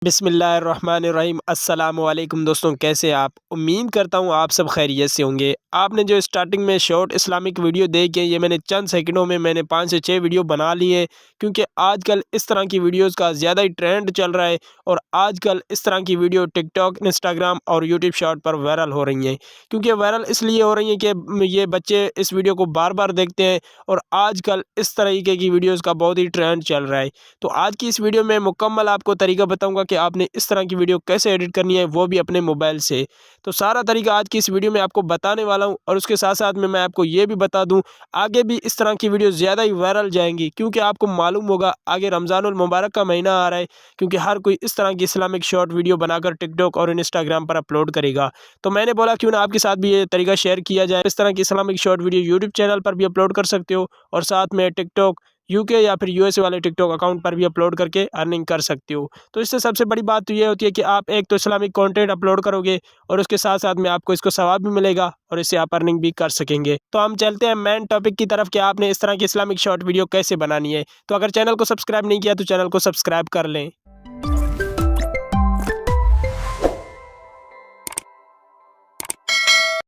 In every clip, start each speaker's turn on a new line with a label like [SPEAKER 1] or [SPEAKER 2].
[SPEAKER 1] बिस्मिल्लाहिर्रहमानिर्रहीम अस्सलामुअलैकुम दोस्तों, कैसे आप? उम्मीद करता हूँ आप सब खैरियत से होंगे। आपने जो स्टार्टिंग में शॉर्ट इस्लामिक वीडियो देखे, ये मैंने चंद सेकंडों में 5 से 6 वीडियो बना लिए हैं, क्योंकि आजकल इस तरह की वीडियोस का ज़्यादा ही ट्रेंड चल रहा है। और आजकल इस तरह की वीडियो टिकटॉक, इंस्टाग्राम और यूट्यूब शॉर्ट पर वायरल हो रही हैं। क्योंकि वायरल इसलिए हो रही हैं कि ये बच्चे इस वीडियो को बार बार देखते हैं और आजकल इस तरीके की वीडियोज़ का बहुत ही ट्रेंड चल रहा है। तो आज की इस वीडियो में मुकम्मल आपको तरीका बताऊंगा कि आपने इस तरह की वीडियो कैसे एडिट करनी है, वो भी अपने मोबाइल से। तो सारा तरीका आज की इस वीडियो में आपको बताने वाला हूं, और उसके साथ साथ में मैं आपको ये भी बता दूं, आगे भी इस तरह की वीडियो ज़्यादा ही वायरल जाएंगी, क्योंकि आपको मालूम होगा आगे रमज़ानुल मुबारक का महीना आ रहा है। क्योंकि हर कोई इस तरह की इस्लामिक शॉर्ट वीडियो बनाकर टिकटॉक और इंस्टाग्राम पर अपलोड करेगा। तो मैंने बोला क्यों ना आपके साथ भी ये तरीका शेयर किया जाए। इस तरह की Islamic short video YouTube channel पर भी अपलोड कर सकते हो, और साथ में टिकटॉक यूके या फिर यूएसए वाले टिकटॉक अकाउंट पर भी अपलोड करके अर्निंग कर सकते हो। तो इससे सबसे बड़ी बात तो ये होती है कि आप एक तो इस्लामिक कंटेंट अपलोड करोगे, और उसके साथ साथ में आपको इसको सवाब भी मिलेगा, और इससे आप अर्निंग भी कर सकेंगे। तो हम चलते हैं मेन टॉपिक की तरफ कि आपने इस तरह की इस्लामिक शॉर्ट वीडियो कैसे बनानी है। तो अगर चैनल को सब्सक्राइब नहीं किया तो चैनल को सब्सक्राइब कर लें।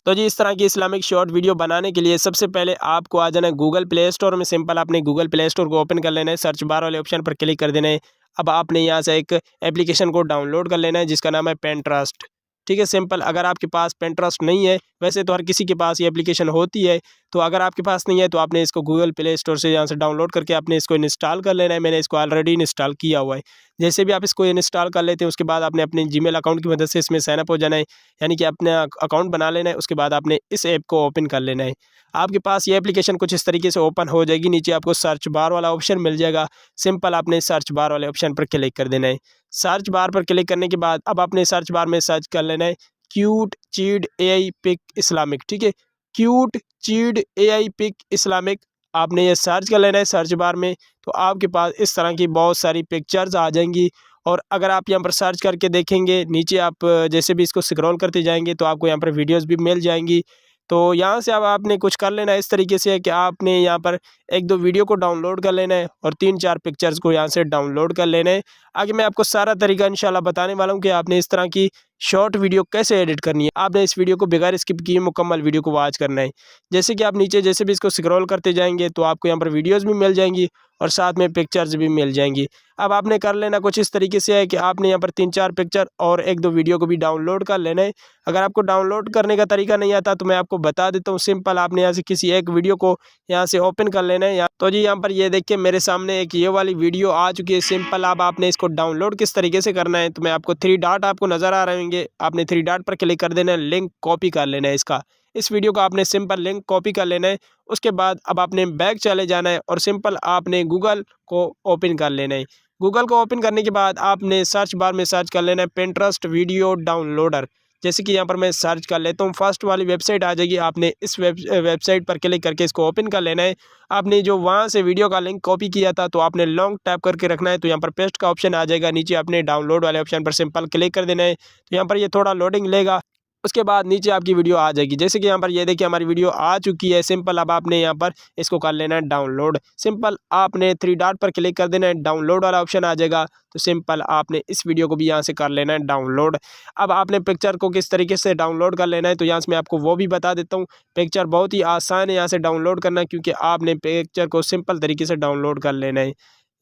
[SPEAKER 1] तो जी, इस तरह की इस्लामिक शॉर्ट वीडियो बनाने के लिए सबसे पहले आपको आ जाना है गूगल प्ले स्टोर में। सिंपल आपने गूगल प्ले स्टोर को ओपन कर लेना है, सर्च बार वाले ऑप्शन पर क्लिक कर देना है। अब आपने यहाँ से एक एप्लीकेशन को डाउनलोड कर लेना है जिसका नाम है पेंट्रस्ट। ठीक है, सिंपल। अगर आपके पास पेंट्रस्ट नहीं है, वैसे तो हर किसी के पास ये एप्लीकेशन होती है, तो अगर आपके पास नहीं है तो आपने इसको गूगल प्ले स्टोर से यहाँ से डाउनलोड करके आपने इसको इंस्टॉल कर लेना है। मैंने इसको ऑलरेडी इंस्टॉल किया हुआ है। जैसे भी आप इसको इंस्टॉल कर लेते हैं, उसके बाद आपने अपने जीमेल अकाउंट की मदद से इसमें साइनअप हो जाना है, यानी कि अपना अकाउंट बना लेना है। उसके बाद आपने इस ऐप को ओपन कर लेना है। आपके पास ये एप्लीकेशन कुछ इस तरीके से ओपन हो जाएगी। नीचे आपको सर्च बार वाला ऑप्शन मिल जाएगा। सिंपल आपने सर्च बार वाले ऑप्शन पर क्लिक कर देना है। सर्च बार पर क्लिक करने के बाद अब आपने सर्च बार में सर्च कर लेना है क्यूट चीड एआई पिक इस्लामिक। ठीक है, क्यूट चीड एआई पिक इस्लामिक आपने ये सर्च कर लेना है सर्च बार में। तो आपके पास इस तरह की बहुत सारी पिक्चर्स आ जाएंगी। और अगर आप यहाँ पर सर्च करके देखेंगे, नीचे आप जैसे भी इसको स्क्रॉल करते जाएंगे तो आपको यहाँ पर वीडियोस भी मिल जाएंगी। तो यहाँ से अब आपने कुछ कर लेना है इस तरीके से कि आपने यहाँ पर एक दो वीडियो को डाउनलोड कर लेना है, और 3-4 पिक्चर्स को यहाँ से डाउनलोड कर लेना है। आगे मैं आपको सारा तरीका इंशाल्लाह बताने वाला हूँ कि आपने इस तरह की शॉर्ट वीडियो कैसे एडिट करनी है। आपने इस वीडियो को बगैर स्किप किए मुकम्मल वीडियो को वॉच करना है। जैसे कि आप नीचे जैसे भी इसको स्क्रॉल करते जाएंगे तो आपको यहाँ पर वीडियोज़ भी मिल जाएंगी, और साथ में पिक्चर्स भी मिल जाएंगी। अब आपने कर लेना कुछ इस तरीके से है कि आपने यहाँ पर 3-4 पिक्चर और एक दो वीडियो को भी डाउनलोड कर लेना है। अगर आपको डाउनलोड करने का तरीका नहीं आता तो मैं आपको बता देता हूँ। सिंपल आपने यहाँ से किसी एक वीडियो को यहाँ से ओपन कर लेना है। तो जी, यहाँ पर ये देखिए मेरे सामने एक ये वाली वीडियो आ चुकी है। सिंपल अब आपने इसको डाउनलोड किस तरीके से करना है, तो मैं आपको 3 डॉट आपको नज़र आ रहे होंगे, आपने 3 डॉट पर क्लिक कर देना है, लिंक कॉपी कर लेना है इसका। इस वीडियो का आपने सिंपल लिंक कॉपी कर लेना है। उसके बाद अब आपने बैक चले जाना है, और सिंपल आपने गूगल को ओपन कर लेना है। गूगल को ओपन करने के बाद आपने सर्च बार में सर्च कर लेना है पिंटरेस्ट वीडियो डाउनलोडर। जैसे कि यहाँ पर मैं सर्च कर लेता हूँ, फर्स्ट वाली वेबसाइट आ जाएगी। आपने इस वेबसाइट पर क्लिक करके इसको ओपन कर लेना है। आपने जो वहाँ से वीडियो का लिंक कॉपी किया था तो आपने लॉन्ग टैप करके रखना है, तो यहाँ पर पेस्ट का ऑप्शन आ जाएगा। नीचे आपने डाउनलोड वाले ऑप्शन पर सिंपल क्लिक कर देना है। तो यहाँ पर ये थोड़ा लोडिंग लेगा, उसके बाद नीचे आपकी वीडियो आ जाएगी। जैसे कि यहाँ पर ये देखिए हमारी वीडियो आ चुकी है। सिंपल अब आपने यहाँ पर इसको कर लेना है डाउनलोड। सिंपल आपने 3 डॉट पर क्लिक कर देना है, डाउनलोड वाला ऑप्शन आ जाएगा। तो सिंपल आपने इस वीडियो को भी यहाँ से कर लेना है डाउनलोड। अब आपने पिक्चर को किस तरीके से डाउनलोड कर लेना है, तो यहाँ से मैं आपको वो भी बता देता हूँ। पिक्चर बहुत ही आसान है यहाँ से डाउनलोड करना, क्योंकि आपने पिक्चर को सिंपल तरीके से डाउनलोड कर लेना है।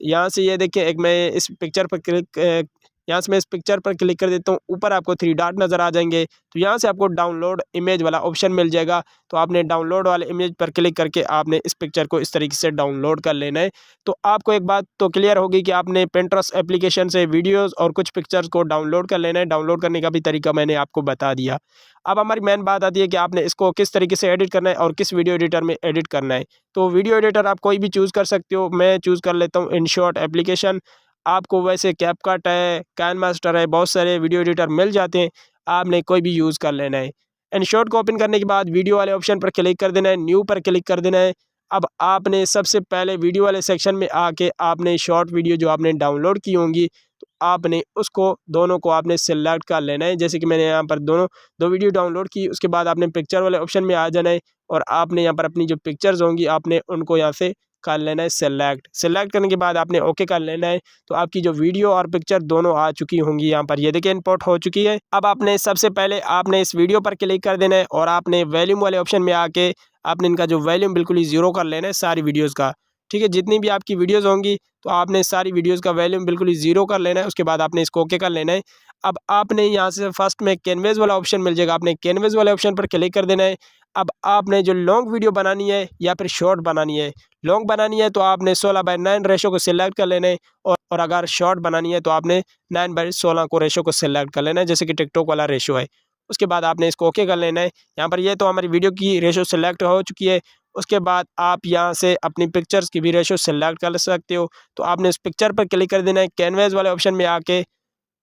[SPEAKER 1] यहाँ से ये देखिए एक मैं इस पिक्चर पर क्लिक यहाँ से मैं इस पिक्चर पर क्लिक कर देता हूँ। ऊपर आपको 3 डॉट नज़र आ जाएंगे, तो यहाँ से आपको डाउनलोड इमेज वाला ऑप्शन मिल जाएगा। तो आपने डाउनलोड वाले इमेज पर क्लिक करके आपने इस पिक्चर को इस तरीके से डाउनलोड कर लेना है। तो आपको एक बात तो क्लियर होगी कि आपने पिंटरेस्ट एप्लीकेशन से वीडियोज़ और कुछ पिक्चर्स को डाउनलोड कर लेना है। डाउनलोड करने का भी तरीका मैंने आपको बता दिया। अब हमारी मेन बात आती है कि आपने इसको किस तरीके से एडिट करना है और किस वीडियो एडिटर में एडिट करना है। तो वीडियो एडिटर आप कोई भी चूज़ कर सकते हो। मैं चूज़ कर लेता हूँ इनशॉट एप्लीकेशन। आपको वैसे कैपकट है, काइनमास्टर है, बहुत सारे वीडियो एडिटर मिल जाते हैं। आपने कोई भी यूज़ कर लेना है। इनशॉट को ओपन करने के बाद वीडियो वाले ऑप्शन पर क्लिक कर देना है, न्यू पर क्लिक कर देना है। अब आपने सबसे पहले वीडियो वाले सेक्शन में आके आपने शॉर्ट वीडियो जो आपने डाउनलोड की होंगी, तो आपने उसको दोनों को आपने सेलेक्ट कर लेना है। जैसे कि मैंने यहाँ पर दो वीडियो डाउनलोड की। उसके बाद आपने पिक्चर वाले ऑप्शन में आ जाना है, और आपने यहाँ पर अपनी जो पिक्चर्स होंगी आपने उनको यहाँ से कर लेना है सेलेक्ट करने के बाद आपने ओके कर लेना है। तो आपकी जो वीडियो और पिक्चर दोनों आ चुकी होंगी, यहाँ पर ये देखिए इंपोर्ट हो चुकी है। अब आपने सबसे पहले आपने इस वीडियो पर क्लिक कर देना है और आपने वॉल्यूम वाले ऑप्शन में आके आपने इनका जो वॉल्यूम बिल्कुल ही ज़ीरो कर लेना है सारी वीडियोज़ का। ठीक है, जितनी भी आपकी वीडियोज़ होंगी तो आपने सारी वीडियोज़ का वॉल्यूम बिल्कुल ही ज़ीरो कर लेना है। उसके बाद आपने इसको ओके कर लेना है। अब आपने यहाँ से फर्स्ट में कैनवेस वाला ऑप्शन मिल जाएगा, आपने कैनवेस वाले ऑप्शन पर क्लिक कर देना है। अब आपने जो लॉन्ग वीडियो बनानी है या फिर शॉर्ट बनानी है, लॉन्ग बनानी है तो आपने 16:9 रेशो को सिलेक्ट कर लेना है और अगर शॉर्ट बनानी है तो आपने 9:16 को रेशो को सिलेक्ट कर लेना है, जैसे कि टिकटॉक वाला रेशो है। उसके बाद आपने इसको ओके कर लेना है। यहाँ पर ये तो हमारी वीडियो की रेशो सिलेक्ट हो चुकी है। उसके बाद आप यहाँ से अपनी पिक्चर्स की भी रेशो सिलेक्ट कर सकते हो। तो आपने इस पिक्चर पर क्लिक कर देना है, कैनवास वाले ऑप्शन में आके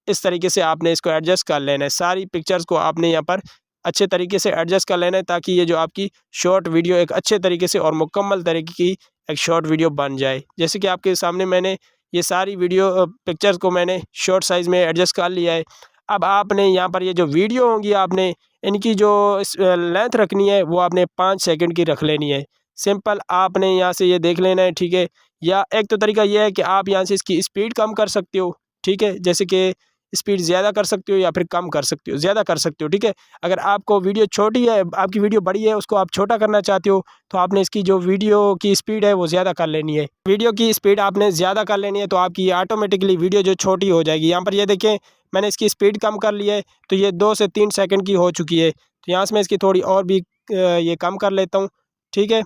[SPEAKER 1] इस तरीके से आपने इसको एडजस्ट कर लेना है। सारी पिक्चर्स को आपने यहाँ पर अच्छे तरीके से एडजस्ट कर लेना है ताकि ये जो आपकी शॉर्ट वीडियो एक अच्छे तरीके से और मुकम्मल तरीके की एक शॉर्ट वीडियो बन जाए। जैसे कि आपके सामने मैंने ये सारी वीडियो पिक्चर्स को मैंने शॉर्ट साइज़ में एडजस्ट कर लिया है। अब आपने यहाँ पर ये जो वीडियो होंगी आपने इनकी जो लेंथ रखनी है वो आपने 5 सेकंड की रख लेनी है। सिंपल आपने यहाँ से ये देख लेना है, ठीक है। या एक तो तरीका ये है कि आप यहाँ से इसकी स्पीड कम कर सकते हो, ठीक है। जैसे कि स्पीड ज़्यादा कर सकते हो या फिर कम कर सकते हो, ज़्यादा कर सकते हो, ठीक है। अगर आपको वीडियो छोटी है, आपकी वीडियो बड़ी है, उसको आप छोटा करना चाहते हो तो आपने इसकी जो वीडियो की स्पीड है वो ज़्यादा कर लेनी है। वीडियो की स्पीड आपने ज़्यादा कर लेनी है तो आपकी ऑटोमेटिकली वीडियो जो छोटी हो जाएगी। यहाँ पर ये देखें मैंने इसकी स्पीड कम कर ली है तो ये 2 से 3 सेकंड की हो चुकी है। तो यहाँ से मैं इसकी थोड़ी और भी ये कम कर लेता हूँ, ठीक है।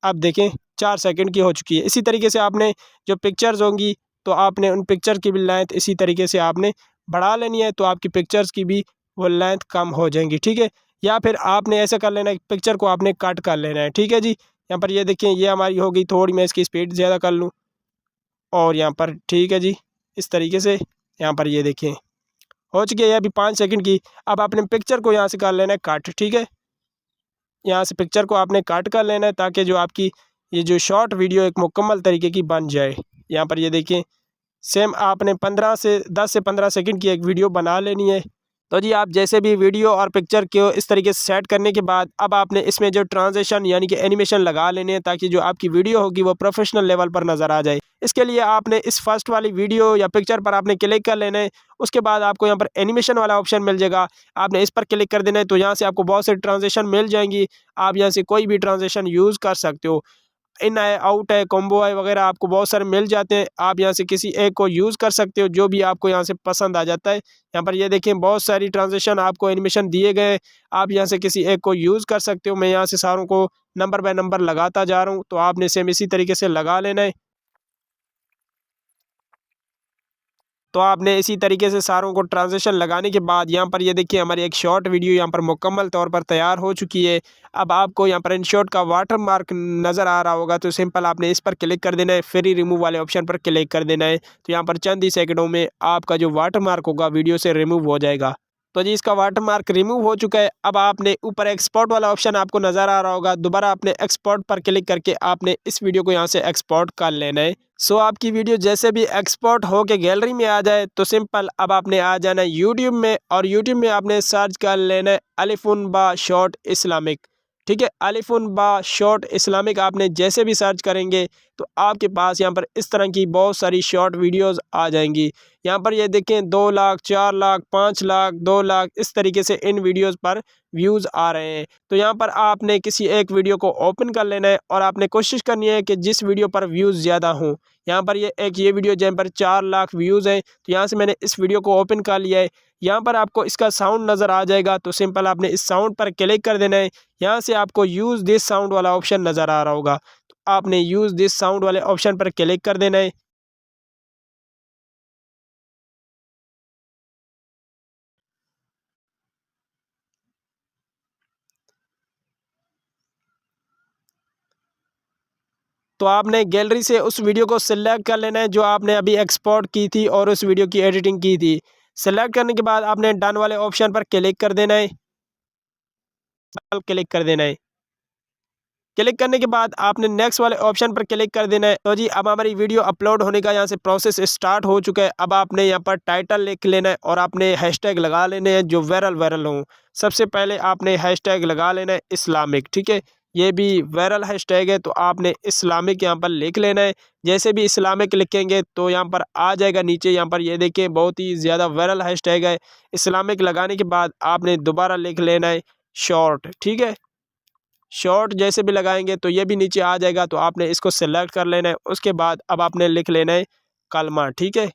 [SPEAKER 1] अब देखें 4 सेकंड की हो चुकी है। इसी तरीके से आपने जो पिक्चर्स होंगी तो आपने उन पिक्चर की भी लेंथ इसी तरीके से आपने बढ़ा लेनी है तो आपकी पिक्चर्स की भी वो लेंथ कम हो जाएंगी, ठीक है। या फिर आपने ऐसा कर लेना है, पिक्चर को आपने कट कर लेना है, ठीक है जी। यहाँ पर ये देखें ये हमारी हो गई, थोड़ी मैं इसकी स्पीड ज़्यादा कर लूँ और यहाँ पर ठीक है जी, इस तरीके से यहाँ पर ये देखें हो चुकी है ये अभी 5 सेकंड की। अब आपने पिक्चर को यहाँ से कर लेना है कट, ठीक है। यहाँ से पिक्चर को आपने कट कर लेना है ताकि जो आपकी ये जो शॉर्ट वीडियो एक मुकम्मल तरीके की बन जाए। यहाँ पर ये देखें सेम आपने 10 से 15 सेकंड की एक वीडियो बना लेनी है। तो जी आप जैसे भी वीडियो और पिक्चर को इस तरीके से सेट करने के बाद अब आपने इसमें जो ट्रांजिशन यानी कि एनिमेशन लगा लेने हैं ताकि जो आपकी वीडियो होगी वो प्रोफेशनल लेवल पर नज़र आ जाए। इसके लिए आपने इस फर्स्ट वाली वीडियो या पिक्चर पर आपने क्लिक कर लेना है। उसके बाद आपको यहाँ पर एनिमेशन वाला ऑप्शन मिल जाएगा, आपने इस पर क्लिक कर देना है। तो यहाँ से आपको बहुत से ट्रांजिशन मिल जाएंगी, आप यहाँ से कोई भी ट्रांजिशन यूज़ कर सकते हो। इन है, आउट है, कॉम्बो है वगैरह आपको बहुत सारे मिल जाते हैं। आप यहाँ से किसी एक को यूज़ कर सकते हो जो भी आपको यहाँ से पसंद आ जाता है। यहाँ पर ये देखें बहुत सारी ट्रांजिशन आपको एनिमेशन दिए गए, आप यहाँ से किसी एक को यूज़ कर सकते हो। मैं यहाँ से सारों को नंबर बाय नंबर लगाता जा रहा हूँ तो आपने सेम इसी तरीके से लगा लेना है। तो आपने इसी तरीके से सारों को ट्रांजिशन लगाने के बाद यहाँ पर ये देखिए हमारी एक शॉर्ट वीडियो यहाँ पर मुकम्मल तौर पर तैयार हो चुकी है। अब आपको यहाँ पर इन शॉर्ट का वाटर मार्क नज़र आ रहा होगा तो सिंपल आपने इस पर क्लिक कर देना है, फ्री रिमूव वाले ऑप्शन पर क्लिक कर देना है। तो यहाँ पर चंद ही सेकंडों में आपका जो वाटर मार्क होगा वीडियो से रिमूव हो जाएगा। तो जी इसका वाटर मार्क रिमूव हो चुका है। अब आपने ऊपर एक्सपोर्ट वाला ऑप्शन आपको नज़र आ रहा होगा, दोबारा आपने एक्सपोर्ट पर क्लिक करके आपने इस वीडियो को यहाँ से एक्सपोर्ट कर लेना है। सो आपकी वीडियो जैसे भी एक्सपोर्ट हो के गैलरी में आ जाए तो सिंपल अब आपने आ जाना है यूट्यूब में और यूट्यूब में आपने सर्च कर लेना है अलिफुन बा शॉर्ट इस्लामिक, ठीक है। अलिफुन बा शॉर्ट इस्लामिक आपने जैसे भी सर्च करेंगे तो आपके पास यहाँ पर इस तरह की बहुत सारी शॉर्ट वीडियोस आ जाएंगी। यहाँ पर ये देखें 2 लाख, 4 लाख, 5 लाख, 2 लाख इस तरीके से इन वीडियोस पर व्यूज़ आ रहे हैं। तो यहाँ पर आपने किसी एक वीडियो को ओपन कर लेना है और आपने कोशिश करनी है कि जिस वीडियो पर व्यूज़ ज़्यादा हों। यहाँ पर ये वीडियो जहाँ पर 4 लाख व्यूज़ हैं तो यहाँ से मैंने इस वीडियो को ओपन कर लिया है। यहाँ पर आपको इसका साउंड नज़र आ जाएगा तो सिंपल आपने इस साउंड पर क्लिक कर देना है। यहाँ से आपको यूज़ दिस साउंड वाला ऑप्शन नज़र आ रहा होगा तो आपने यूज़ दिस साउंड वाले ऑप्शन पर क्लिक कर देना है। तो आपने गैलरी से उस वीडियो को सिलेक्ट कर लेना है जो आपने अभी एक्सपोर्ट की थी और उस वीडियो की एडिटिंग की थी। सेलेक्ट करने के बाद आपने डन वाले ऑप्शन पर क्लिक कर देना है, क्लिक कर देना है। क्लिक करने के बाद आपने नेक्स्ट वाले ऑप्शन पर क्लिक कर देना है। तो जी अब हमारी वीडियो अपलोड होने का यहाँ से प्रोसेस स्टार्ट हो चुका है। अब आपने यहाँ पर टाइटल लिख लेना है और आपने हैशटैग लगा लेने हैं जो वायरल हों। सबसे पहले आपने हैशटैग लगा लेना है इस्लामिक, ठीक है। ये भी वायरल हैशटैग है, तो आपने इस्लामिक यहाँ पर लिख लेना है। जैसे भी इस्लामिक लिखेंगे तो यहाँ पर आ जाएगा नीचे, यहाँ पर ये देखिए बहुत ही ज़्यादा वायरल हैशटैग है। इस्लामिक लगाने के बाद आपने दोबारा लिख लेना है शॉर्ट, ठीक है। शॉर्ट जैसे भी लगाएंगे तो ये भी नीचे आ जाएगा, तो आपने इसको सेलेक्ट कर लेना है। उसके बाद अब आपने लिख लेना है कलमा, ठीक है।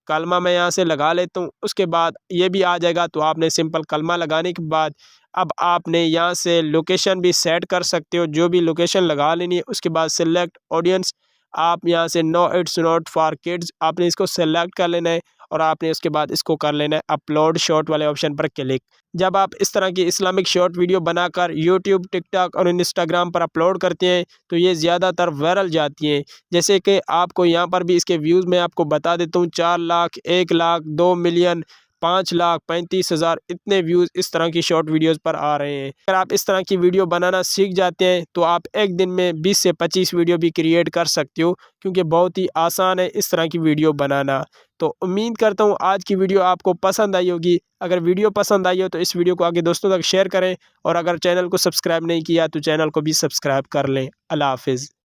[SPEAKER 1] कलमा मैं यहाँ से लगा लेता हूँ, उसके बाद ये भी आ जाएगा, तो आपने सिंपल कलमा लगाने के बाद अब आपने यहाँ से लोकेशन भी सेट कर सकते हो, जो भी लोकेशन लगा लेनी है। उसके बाद सिलेक्ट ऑडियंस, आप यहाँ से no it's not for kids आपने इसको सेलेक्ट कर लेना है, और आपने उसके बाद इसको कर लेना है अपलोड शॉर्ट वाले ऑप्शन पर क्लिक। जब आप इस तरह की इस्लामिक शॉर्ट वीडियो बनाकर यूट्यूब, टिकटॉक और इंस्टाग्राम पर अपलोड करते हैं तो ये ज़्यादातर वायरल जाती हैं। जैसे कि आपको यहाँ पर भी इसके व्यूज़ मैं आपको बता देता हूँ, 4 लाख, 1 लाख, 2 मिलियन, 5 लाख 35,000 इतने व्यूज़ इस तरह की शॉर्ट वीडियोस पर आ रहे हैं। अगर आप इस तरह की वीडियो बनाना सीख जाते हैं तो आप एक दिन में 20 से 25 वीडियो भी क्रिएट कर सकते हो, क्योंकि बहुत ही आसान है इस तरह की वीडियो बनाना। तो उम्मीद करता हूँ आज की वीडियो आपको पसंद आई होगी। अगर वीडियो पसंद आई हो तो इस वीडियो को आगे दोस्तों तक शेयर करें, और अगर चैनल को सब्सक्राइब नहीं किया तो चैनल को भी सब्सक्राइब कर लें। अल्लाह हाफिज़।